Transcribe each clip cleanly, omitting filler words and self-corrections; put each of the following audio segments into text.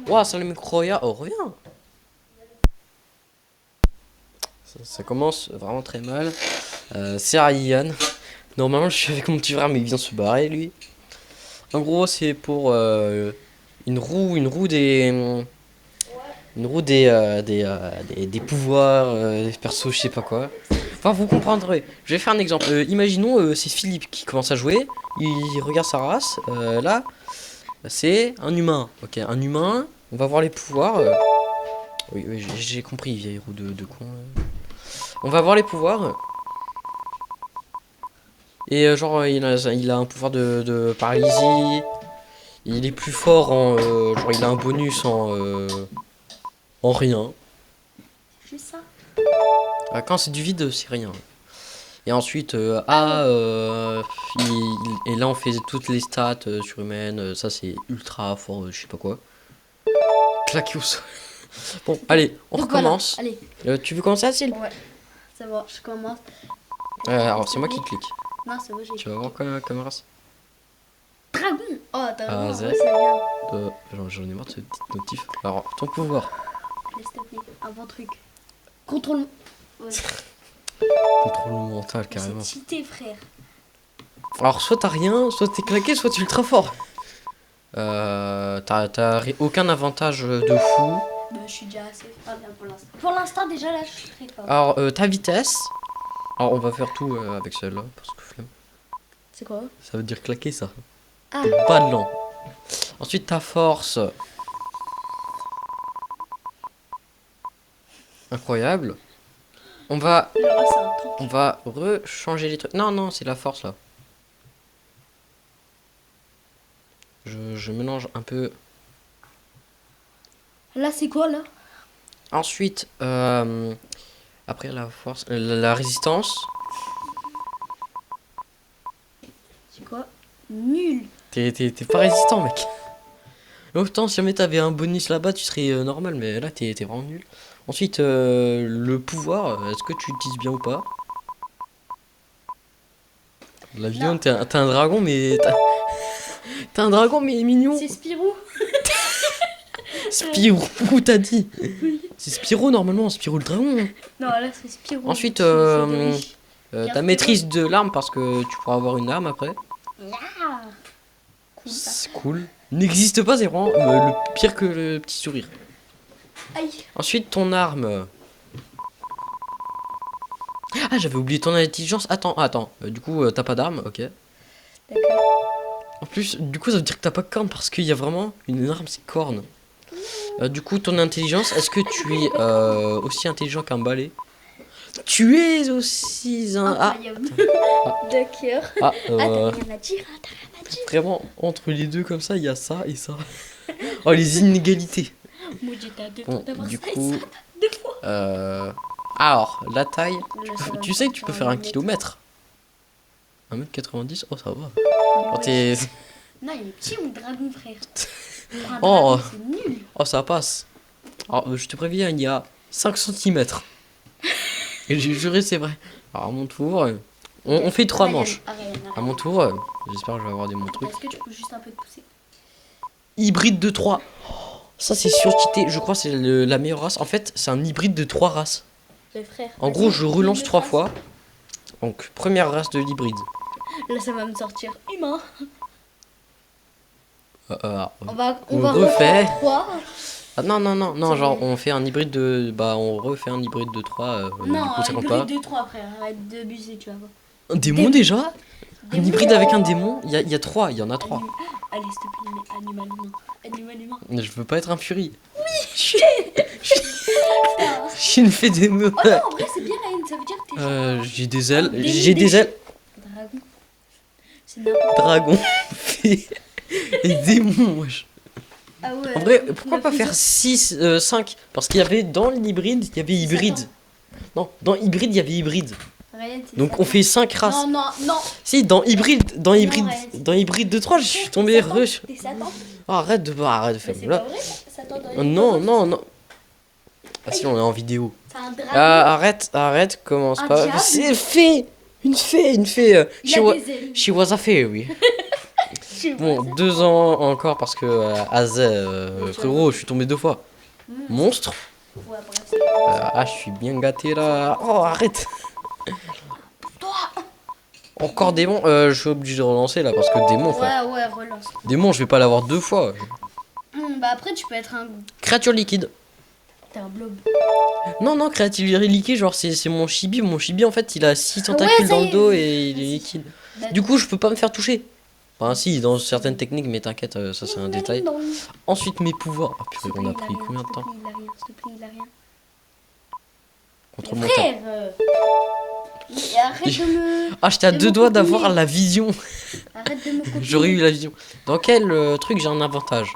Ouah, ça le micro, oh, reviens. Ça commence vraiment très mal. C'est Ryan. Normalement, je suis avec mon petit frère, mais il vient se barrer, lui. En gros, c'est pour une roue des pouvoirs, des persos, je sais pas quoi. Enfin, vous comprendrez. Je vais faire un exemple. Imaginons, c'est Philippe qui commence à jouer. Il regarde sa race. Là, c'est un humain. Ok, un humain. On va voir les pouvoirs. Oui, oui, j'ai compris, vieille roue de con. On va voir les pouvoirs. Et genre, il a un pouvoir de paralysie. Il est plus fort en. Genre, il a un bonus en rien. Juste ça. Ah, quand c'est du vide, c'est rien. Et ensuite, et là, on fait toutes les stats surhumaines. Ça, c'est ultra fort, je sais pas quoi. Claqué au sol. Bon, allez, on Donc recommence. Voilà. Allez. Tu veux commencer, Acile? Ouais. C'est bon, je commence. Alors, c'est moi qui clique. Non, c'est bon, j'ai Tu vas voir comme race. Dragon. Oh, t'as Ah, vraiment. Z. Ouais, c'est bien. J'en ai marre de ce petit notif. Alors, ton pouvoir. S'il te plaît, un bon truc. Contrôle. Ouais. Contrôle mental, carrément. C'est cheaté, frère. Alors, soit t'as rien, soit t'es claqué, soit t'es ultra fort. T'as aucun avantage de fou. Je suis déjà assez fort bien pour l'instant. Pour l'instant, déjà là, je suis très fort. Alors, ta vitesse. Alors, on va faire tout avec celle-là, parce que flemme. C'est quoi? Ça veut dire claquer, ça. Ah. Pas de lent. Ensuite, ta force. Incroyable. On va Alors là, c'est un truc. On va rechanger les trucs. Non, non, c'est la force là. Je mélange un peu. Là, c'est quoi là? Ensuite, après la force, la résistance. C'est quoi? Nul. T'es pas résistant, mec. Autant si jamais t'avais un bonus là-bas, tu serais normal, mais là t'es vraiment nul. Ensuite, le pouvoir, est-ce que tu l'utilises bien ou pas? La vidéo, t'es un dragon, mais t'es un dragon, mais mignon. C'est Spirou. Spirou, t'as dit? C'est Spirou normalement, Spirou le dragon. Non, là, c'est Spirou. Ensuite, C'est ta maîtrise de l'arme parce que tu pourras avoir une arme après. Ah. Cool, ça. C'est cool. N'existe pas, c'est vraiment le pire que le petit sourire. Aïe. Ensuite, ton arme. Ah, j'avais oublié ton intelligence. Attends. Du coup, t'as pas d'arme, ok. D'accord. En plus, du coup, ça veut dire que t'as pas de corne parce qu'il y a vraiment une arme, c'est corne. Du coup, ton intelligence, est-ce que tu es aussi intelligent qu'un balai? Tu es aussi un. Incroyable. D'accord. Ah, T'as rien à dire, hein, t'as rien à dire. vraiment, entre les deux comme ça, il y a ça et ça. Oh, les inégalités. Moi, j'étais à deux Bon, doigts d'avoir du ça et coup, ça, deux fois. alors, la taille, Là, ça va tu sais que tu peux faire 1 me kilomètre. 1m90, oh ça va. mettre. Oh, t'es... Non, il est petit, mon dragon, frère. Pour un Oh. dragon, c'est nul. Oh, ça passe. Alors, je te préviens, il y a 5 cm. Et j'ai juré, c'est vrai. Alors, à mon tour, on fait 3 manches. À mon tour, j'espère que je vais avoir des bons trucs. Est-ce que tu peux juste un peu te pousser? Hybride de 3. Ça, c'est surtité. Je crois que c'est la meilleure race. En fait, c'est un hybride de 3 races. Mais frère. En gros, je relance 3 fois. Donc, première race de l'hybride. Là, ça va me sortir humain. On on va refait. refaire 3. Ah, non, C'est genre vrai. on fait un hybride de. Bah, on refait un hybride de 3. Du Non, coup, ça compte hybride pas. de 3, frère. Arrête d'abuser, tu vas voir. Un démon Démon. déjà? Un Démon. hybride avec un démon? Il y a 3, il y en a 3. Allez, s'il te plaît, mais animal humain. Animal humain. Je veux pas être un furie. Oui! J'ai une fée des meufs. Oh non, en vrai, c'est bien la haine. Ça veut dire que t'es genre J'ai des ailes. démon J'ai des ailes. dragon. C'est n'importe Dragon, fée et démon, wesh. Ah ouais. En vrai, pourquoi pas faire 5? Parce qu'il y avait dans l'hybride, il y avait hybride. Non, dans hybride, il y avait hybride. Donc on fait 5 races. Non, non, non. Si, dans hybride arrête. dans hybride de 3, je suis tombé rush. T'es Satan. Oh, arrête de faire Mais c'est là. pas vrai, Satan dans les Non, non, non. Ah si, on est en vidéo. C'est un dragon. Arrête, commence Un pas. diable. C'est fée. Une fée. Il a des ailes. She was a fairy. sais Bon, pas, 2 ans encore parce que Azé, frérot, je suis tombé 2 fois. Monstre. Ouais, bref, c'est pas Ah, je suis bien gâté là. Oh, arrête. toi. Encore démon. Je suis obligé de relancer là parce que démon, frère. Ouais, relance. Démon, je vais pas l'avoir 2 fois. Bah après, tu peux être un... Créature liquide. T'es un blob. Non, créature liquide, genre c'est mon chibi. Mon chibi, en fait, il a 6 tentacules ça dans y le est. dos et il est Vas-y. liquide. Bah, Du coup, je peux pas me faire toucher. Enfin, si, dans certaines techniques, mais t'inquiète, ça c'est un détail. Ensuite, mes pouvoirs. Ah, purée, on a pris combien de temps? Il a rien, s'il te plaît, il a rien. Contrôle Mais mental. frère arrête de me... Ah, j'étais à de 2 me doigts copier. d'avoir la vision. Arrête de me copier. J'aurais eu la vision. Dans quel truc j'ai un avantage?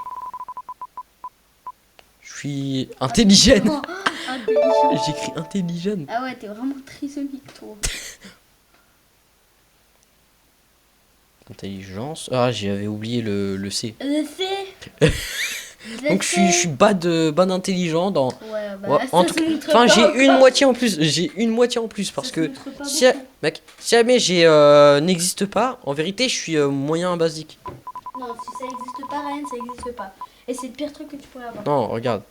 Je suis intelligent. Oh, intelligent. J'écris intelligent. Ah ouais, t'es vraiment trisomique, toi. Intelligence. Ah, j'avais oublié le C. Le C. Donc je suis bas d'intelligent dans. Ouais, bah Ouais, ça en tout se cas, montre enfin, pas j'ai encore. une moitié en plus. J'ai une moitié en plus parce Ça se que montre pas si, beaucoup. mec, si jamais j'ai n'existe pas, en vérité, je suis moyen basique. Non, si ça existe pas, Ryan, ça existe pas. Et c'est le pire truc que tu pourrais avoir. Non, regarde.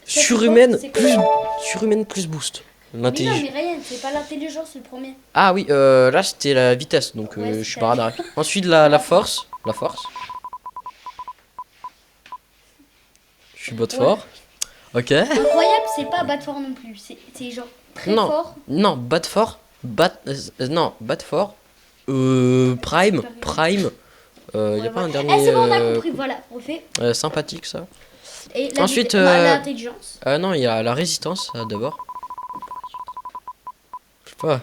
Ça, Surhumaine c'est plus quoi surhumaine plus boost. Mais non, L'intelligence. mais Ryan, c'est pas l'intelligence, c'est le premier. Ah oui, là c'était la vitesse, donc Ouais, je c'est suis ça. pas radar. Ensuite la force. La force. Je suis bot Ouais. fort. Ok. Incroyable, c'est pas battre fort non plus. C'est genre très Non. fort. Non, bat fort. Non, bat fort. Prime. Prime. Y a Ouais, pas un voilà. dernier. Eh, c'est bon, on a compris. Voilà, on fait. Sympathique ça. Et la Ensuite, non, l'intelligence. Non, il y a la résistance d'abord. Je sais pas.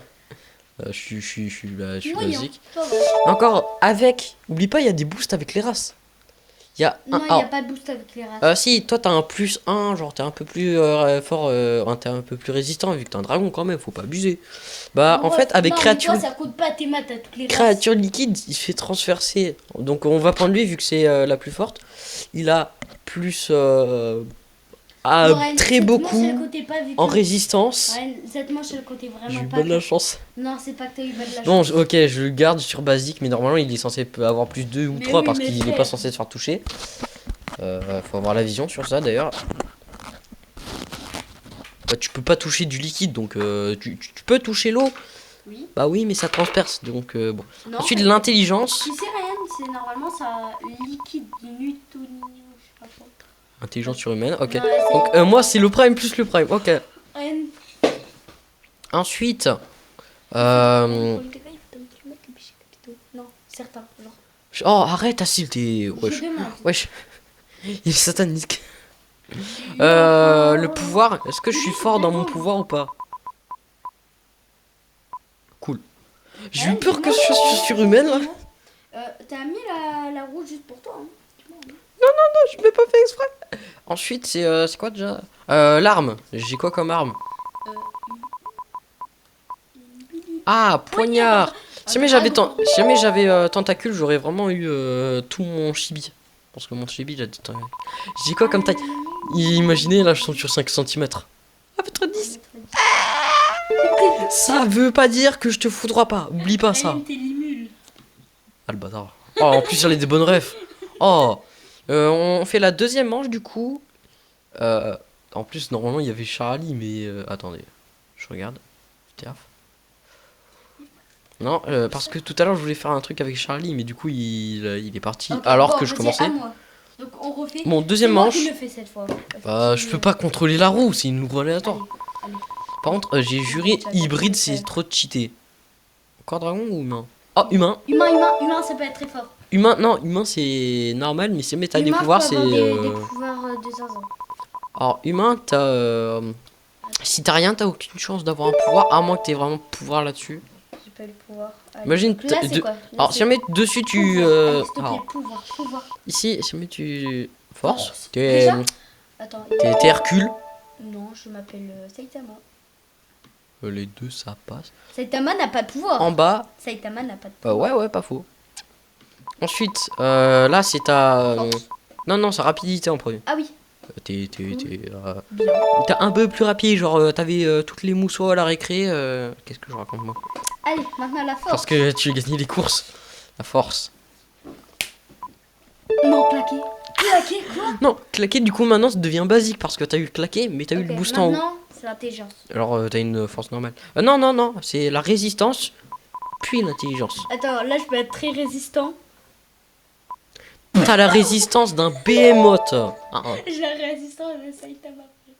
Je suis Moyen, basique. ça va. Encore avec. Oublie pas, il y a des boosts avec les races. Il y a Non, un. il n'y a pas de boost avec les races. Si, toi t'as un plus 1, genre t'es un peu plus fort, t'es un peu plus résistant vu que t'es un dragon quand même, faut pas abuser. Bah en Ouais, fait avec non, mais créature, toi, ça compte pas tes maths à toutes les races. créature liquide, il se fait transverser. Donc on va prendre lui vu que c'est la plus forte. Il a plus Non, Ryan, très cette manche, beaucoup elle comptait pas, vu que- en résistance. Ryan, cette manche, elle comptait J'ai eu vraiment pas pas. de la chance. Non, c'est pas que t'as eu pas de la Non, chance. ok, je le garde sur basique, mais normalement il est censé avoir plus 2 ou Mais 3 oui, parce mais qu'il est frère. pas censé se faire toucher. Faut avoir la vision sur ça d'ailleurs. Bah, tu peux pas toucher du liquide donc tu peux toucher l'eau. Oui. Bah oui, mais ça transperce donc bon. Non. Ensuite, l'intelligence. Tu sais, Ryan, c'est normalement ça liquide du Newtonio, je sais pas quoi. Intelligence surhumaine, ok. Non, c'est- Donc moi c'est le prime plus le prime, ok. Ryan. Ensuite, Non, certains. Genre. oh arrête, Asile, t'es. Wesh. Je demande. Wesh. Il est satanique. Le pouvoir, est-ce que je suis fort dans mon pouvoir ou pas? Cool. J'ai eu peur que je sois surhumaine là. T'as mis la roue juste pour toi. Hein. Je l'ai pas fait exprès. Ensuite, c'est quoi déjà? L'arme. J'ai quoi comme arme? Ah, poignard. Si jamais j'avais tentacule, j'aurais vraiment eu tout mon chibi. Parce que mon chibi, j'ai quoi comme taille? Imaginez, là, je suis sur 5 cm. Ah, votre 10. Ça veut pas dire que je te foudroie pas. Oublie pas ça. Ryan, t'es limule. Ah, le bâtard. Oh, en plus, j'en ai des bonnes refs. Oh. On fait la deuxième manche, du coup. En plus, normalement, il y avait Charlie, mais... attendez. Je regarde. Fais gaffe. Non, parce que tout à l'heure, je voulais faire un truc avec Charlie, mais du coup, il est parti Ok, alors bon, que je vas-y, commençais. à moi. Donc on refait. Bon, deuxième C'est moi manche. qui le fais cette fois. Je peux pas contrôler la roue, c'est une roue aléatoire. Allez. Par contre, j'ai juré, hybride, c'est trop cheaté. Encore dragon ou humain? Oh, humain. Humain, ça peut être très fort. Humain, non, humain, c'est normal, mais si jamais t'as des Humain pouvoirs, peut c'est... avoir des pouvoirs de zinzin. Alors, humain, t'as... Si t'as rien, t'as aucune chance d'avoir un pouvoir, à moins que t'aies vraiment pouvoir là-dessus. J'ai pas le pouvoir. Allez. Imagine, Donc là, t'as c'est deux- quoi Là, Alors, c'est si jamais dessus, tu... pouvoir. Allez, s'il te plaît, Alors, pouvoir. ici, si jamais tu... Force, Force. t'es Déjà Attends. t'es Hercule. Non, je m'appelle Saitama. Les deux, ça passe. Saitama n'a pas de pouvoir. En bas, Saitama n'a pas de pouvoir. ouais, pas faux. Ensuite, là, c'est ta... Force. Non, c'est rapidité en premier. Ah oui. T'es Bien. t'es un peu plus rapide, genre t'avais toutes les mousseaux à la récré. Qu'est-ce que je raconte moi? Allez, maintenant la force. Parce que tu as gagné les courses. La force. Non, claquer. Claquer, quoi? Non, claquer, du coup, maintenant, ça devient basique parce que t'as eu le claquer, mais t'as eu le Ok, boost en haut. maintenant, c'est l'intelligence. Alors, t'as une force normale. Non, non, non, c'est la résistance, puis l'intelligence. Attends, là, je peux être très résistant. T'as la résistance d'un behemoth. Ah, Je la résistance, mais ça, il t'a pas pris.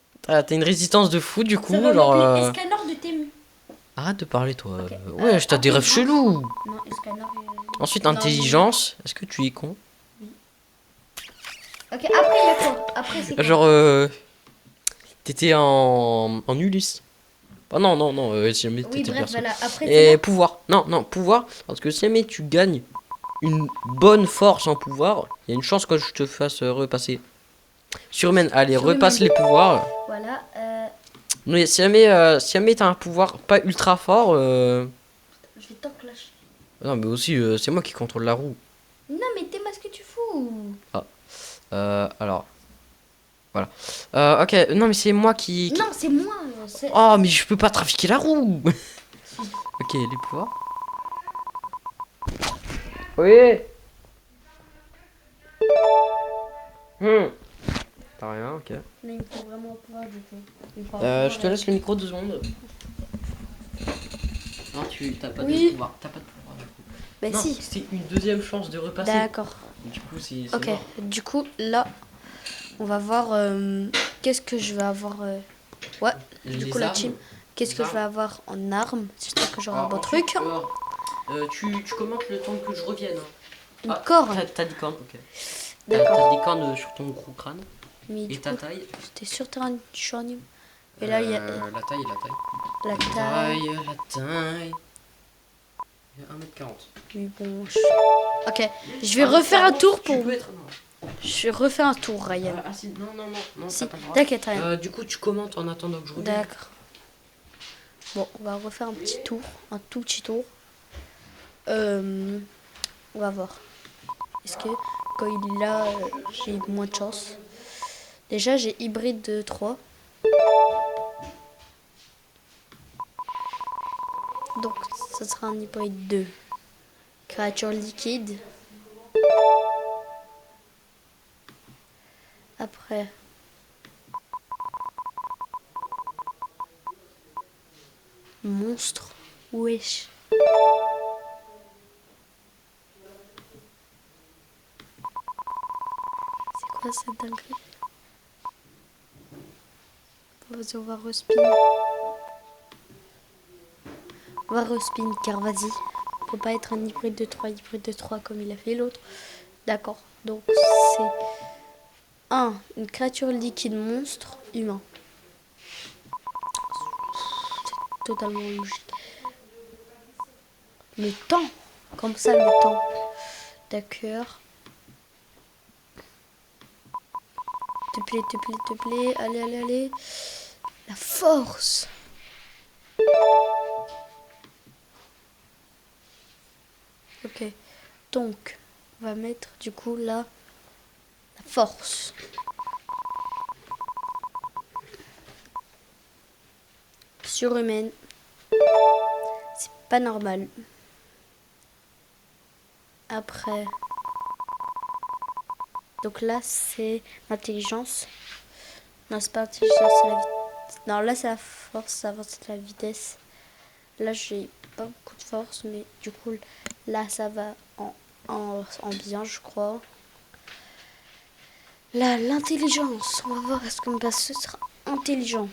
t'as une résistance de fou, du coup, Ça va genre... m'appeler Escanor de Temu. Arrête de parler, toi. Ok. Ouais, t'as des rêves Intelligence. chelous. Non, Escanor. Ensuite, Non, intelligence. Est-ce que tu es con? Ok, après, il y a quoi? Après, c'est quoi? Genre, t'étais en Ulysse. Ah non, non, non, si jamais Oui, t'étais bref, perso. voilà. Après, c'est Et moi. pouvoir. Non, non, pouvoir. Parce que si jamais tu gagnes une bonne force en pouvoir, il y a une chance que je te fasse repasser. Surhumaine, allez, Surhumaine. repasse les pouvoirs. Voilà. Mais si jamais t'as un pouvoir pas ultra fort, Je vais t'en clasher. non, mais aussi, c'est moi qui contrôle la roue. Non, mais t'es ce que tu fous. Alors, voilà. Ok, non, mais c'est moi qui... Non, c'est moi. C'est... Oh, mais je peux pas trafiquer la roue. Ok, les pouvoirs. Oui. T'as rien, ok. Mais il faut vraiment pouvoir du coup. Je te laisse le micro 2 secondes. Non, tu t'as pas Oui. de pouvoir. T'as pas de pouvoir du coup. Bah Non, si. c'est une deuxième chance de repasser. D'accord. Du coup, c'est Ok. mort. Du coup, là, on va voir qu'est-ce que je vais avoir. Ouais. Du Les coup, la armes. team. Qu'est-ce que je vais avoir en armes? J'espère que j'aurai un bon ensuite, truc. tu commentes le temps que je revienne. D'accord. T'as des cornes, ok. D'accord. T'as des cornes sur ton gros crâne. Mais Et du ta coup, taille. j'étais sur terrain du churnium. Et là, il y a La taille, la taille. la taille. La taille. 1m40. Mais bon. Ok. Je vais refaire un tour pour. Tu peux être... Je vais refaire un tour, Ryan. Ah si, non, non, non, non, Si. t'as pas le droit. T'inquiète, Ryan. Du coup, tu commentes en attendant que je revienne. D'accord. Bon, on va refaire un petit tour, un tout petit tour. On va voir. Est-ce que quand il est là, j'ai moins de chance? Déjà, j'ai hybride de 3. Donc, ça sera un hybride 2. Créature liquide. Après. Monstre. Wesh. C'est quoi cette dinguerie? Vas-y, on va respin. On va respin car vas-y. Faut pas être un hybride de 3 comme il a fait l'autre. D'accord. Donc c'est une créature liquide monstre humain. C'est totalement logique. Le temps. Comme ça le temps. D'accord. Te plaît, te plaît, te plaît. Allez, allez, allez. La force. Ok. Donc, on va mettre du coup là la force. Surhumaine. C'est pas normal. Après. Donc là, c'est l'intelligence. Non, c'est pas l'intelligence, c'est la vitesse. Non, là, c'est la force, ça va, c'est la vitesse. Là, j'ai pas beaucoup de force, mais du coup, là, ça va en bien, je crois. Là, l'intelligence. On va voir est-ce que mon ce sera intelligent.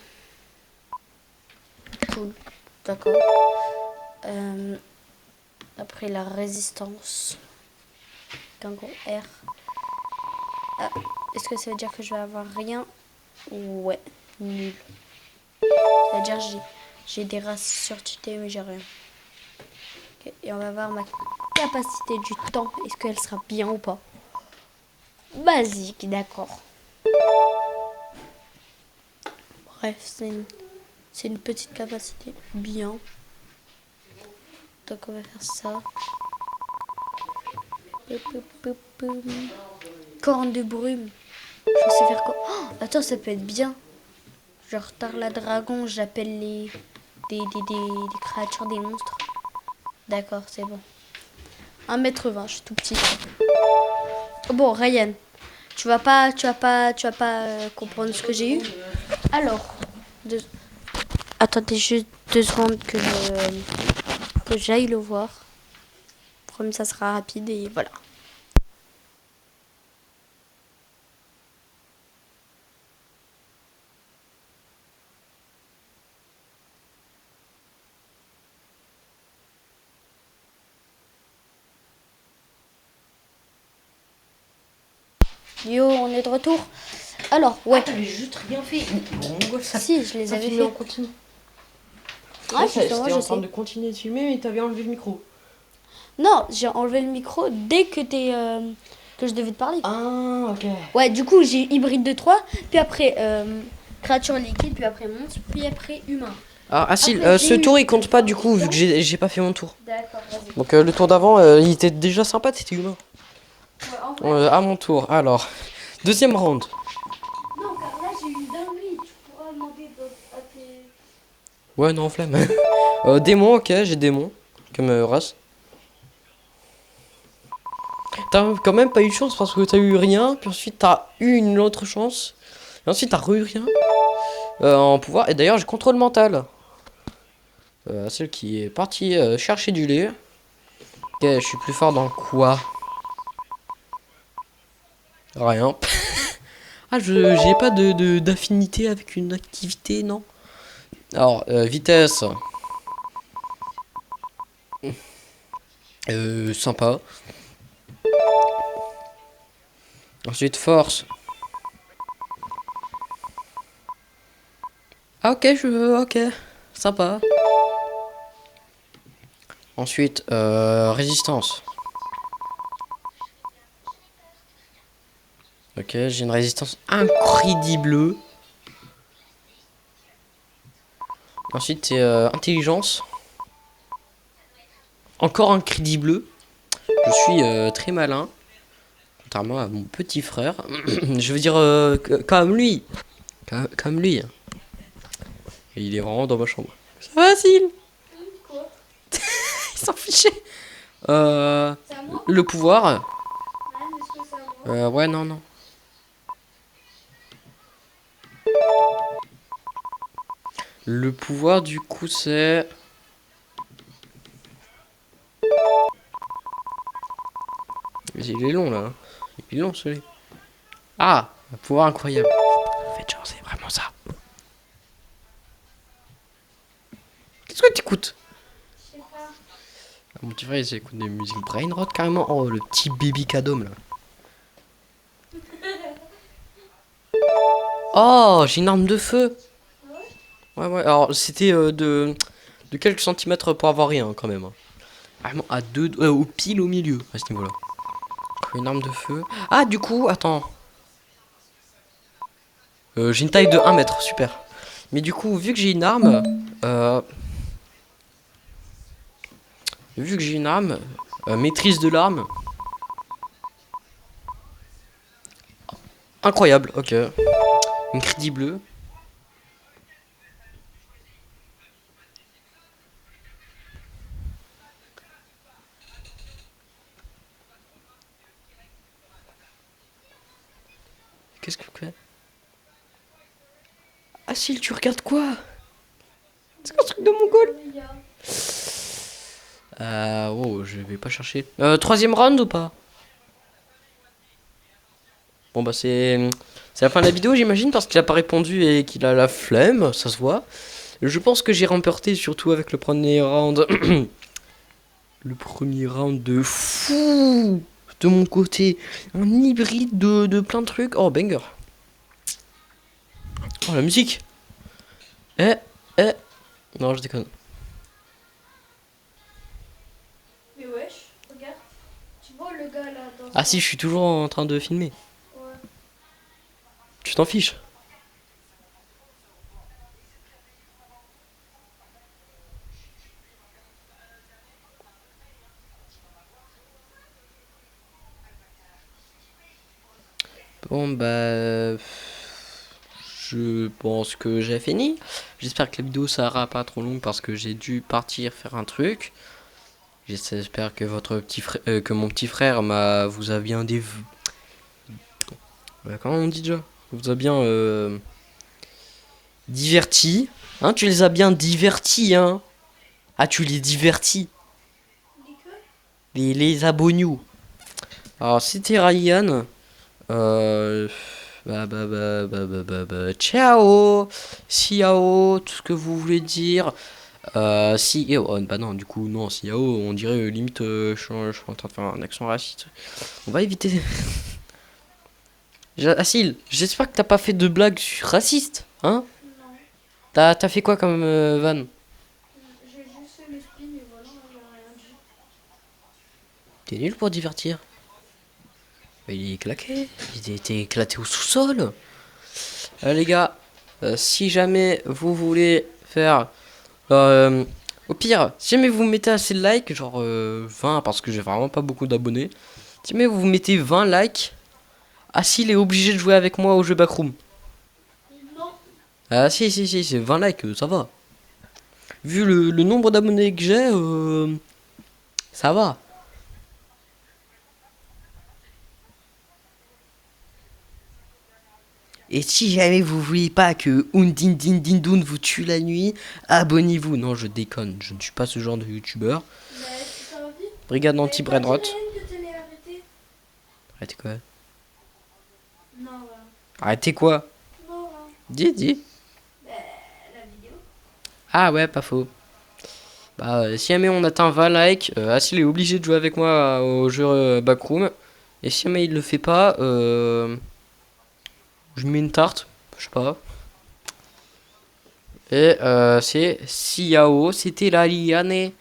Cool. D'accord. Après, la résistance. Un gros R. Ah, est-ce que ça veut dire que je vais avoir rien? Ouais, nul. Ça veut dire que j'ai des races surtitées, mais j'ai rien. Okay, et on va voir ma capacité du temps. Est-ce qu'elle sera bien ou pas? Basique, d'accord. Bref, c'est une petite capacité. Bien. Donc on va faire ça. Corne de brume. Je sais faire quoi? Oh, attends, ça peut être bien. Genre Tarla Dragon, j'appelle des créatures, des monstres. D'accord, c'est bon. 1m20, je suis tout petit. Bon, Ryan, tu vas pas comprendre ce que j'ai eu. Alors, deux- attendez juste 2 secondes que j'aille le voir. Promis, ça sera rapide et voilà. Yo, on est de retour. Alors, ouais. T'avais juste rien fait. Bon, ça, Si, je les ça avais filmait fait. en continu. Ouais, C'était justement, je en train sais. de continuer de filmer, mais t'avais enlevé le micro. Non, j'ai enlevé le micro dès que que je devais te parler. Ah, ok. Ouais, du coup, j'ai hybride de 3, puis après créature liquide, puis après monstre, puis après humain. Ah, Asil, Après, ce j'ai tour eu- il compte pas du coup, vu que j'ai pas fait mon tour. D'accord, vas-y. Donc le tour d'avant, il était déjà sympa, c'était humain. Ouais, en vrai, À mon tour, alors. Deuxième round. non, car là, j'ai eu une dinguerie. Tu pourras demander à tes... Ouais, non, flemme. Démon, ok, j'ai démon comme race. T'as quand même pas eu de chance parce que t'as eu rien, puis ensuite t'as eu une autre chance, et ensuite t'as eu rien en pouvoir. Et d'ailleurs, j'ai contrôle mental. Celle qui est partie chercher du lait. Ok, je suis plus fort dans quoi? Rien. Ah, j'ai pas d'affinité avec une activité, non? Alors, vitesse. Sympa. Ensuite, force. Ah, ok, je veux, ok. Sympa. Ensuite, résistance. Ok, j'ai une résistance incroyable. Ensuite, c'est intelligence. Encore un crédit bleu. Je suis très malin. Contrairement à mon petit frère. Je veux dire, comme lui. Comme lui. Et il est vraiment dans ma chambre. C'est facile. Quoi? Il s'en fichait. C'est à moi? Le pouvoir. Est-ce que c'est à moi? Ouais, non, non. Le pouvoir, du coup, c'est... Il est long, là. Il est long, celui-là. Ah, un pouvoir incroyable. En fait, genre, c'est vraiment ça. Qu'est-ce que t'écoutes? Je sais pas. Ah, mon petit frère, il écoute des musiques brain rot carrément. Oh, le petit baby cadom, là. Oh, j'ai une arme de feu. Ouais, ouais. Alors, c'était de quelques centimètres pour avoir rien, quand même. Vraiment à deux... au pile au milieu, à ce niveau-là. Une arme de feu. Ah, du coup, attends. J'ai une taille de 1 mètre, super. Mais du coup, vu que j'ai une arme... vu que j'ai une arme... maîtrise de l'arme... Incroyable, ok. Une crédit bleue. Qu'est-ce que tu fais? Ah, si, tu regardes quoi? C'est un truc de mongol. Oh, je vais pas chercher. Troisième round ou pas? Bon, bah, c'est la fin de la vidéo, j'imagine, parce qu'il a pas répondu et qu'il a la flemme, ça se voit. Je pense que j'ai remporté, surtout avec le premier round. Le premier round de fou de mon côté. Un hybride de plein de trucs. Oh, banger. Oh, la musique. Eh, eh. Non, je déconne. Mais wesh, regarde. Tu vois le gars là dans Ah si, je suis toujours en train de filmer. Ouais. Tu t'en fiches. Bon, bah... Je pense que j'ai fini. J'espère que la vidéo sera pas trop longue parce que j'ai dû partir faire un truc. J'espère que votre petit frère, que mon petit frère vous a bien Comment on dit déjà? On vous a bien divertis. Hein, tu les as bien divertis, hein. Ah, tu les divertis. Les abonnus. Alors, c'était Ryan. Euh, ciao. Ciao, tout ce que vous voulez dire. Si, oh, bah non, du coup, non, ciao, on dirait limite, je suis en train de faire un accent raciste. On va éviter. Asil, j'espère que t'as pas fait de blagues racistes, hein? Non, T'as fait quoi comme van? j'ai juste fait le spin et voilà, j'ai rien dit. T'es nul pour divertir. Mais il est claqué. Il était éclaté au sous-sol. Les gars, si jamais vous voulez faire... au pire, si jamais vous mettez assez de likes, genre 20, parce que j'ai vraiment pas beaucoup d'abonnés. Si jamais vous mettez 20 likes, Asil est obligé de jouer avec moi au jeu Backroom. Non. Ah si, c'est 20 likes, ça va. Vu le nombre d'abonnés que j'ai, ça va. Et si jamais vous voulez pas que Undin vous tue la nuit, abonnez-vous. Non, je déconne, je ne suis pas ce genre de youtubeur. Mais ça va vite. Brigade anti-brainrot. Que tu l'aies arrêté. Arrêtez quoi? Non, voilà. Arrêtez quoi? Non, voilà. Dis. La vidéo. Ah ouais, pas faux. Bah, si jamais on atteint 20 likes, Asil est obligé de jouer avec moi au jeu Backroom. Et si jamais il le fait pas, je lui mets une tarte, je sais pas. Et c'est Siao, c'était la liane.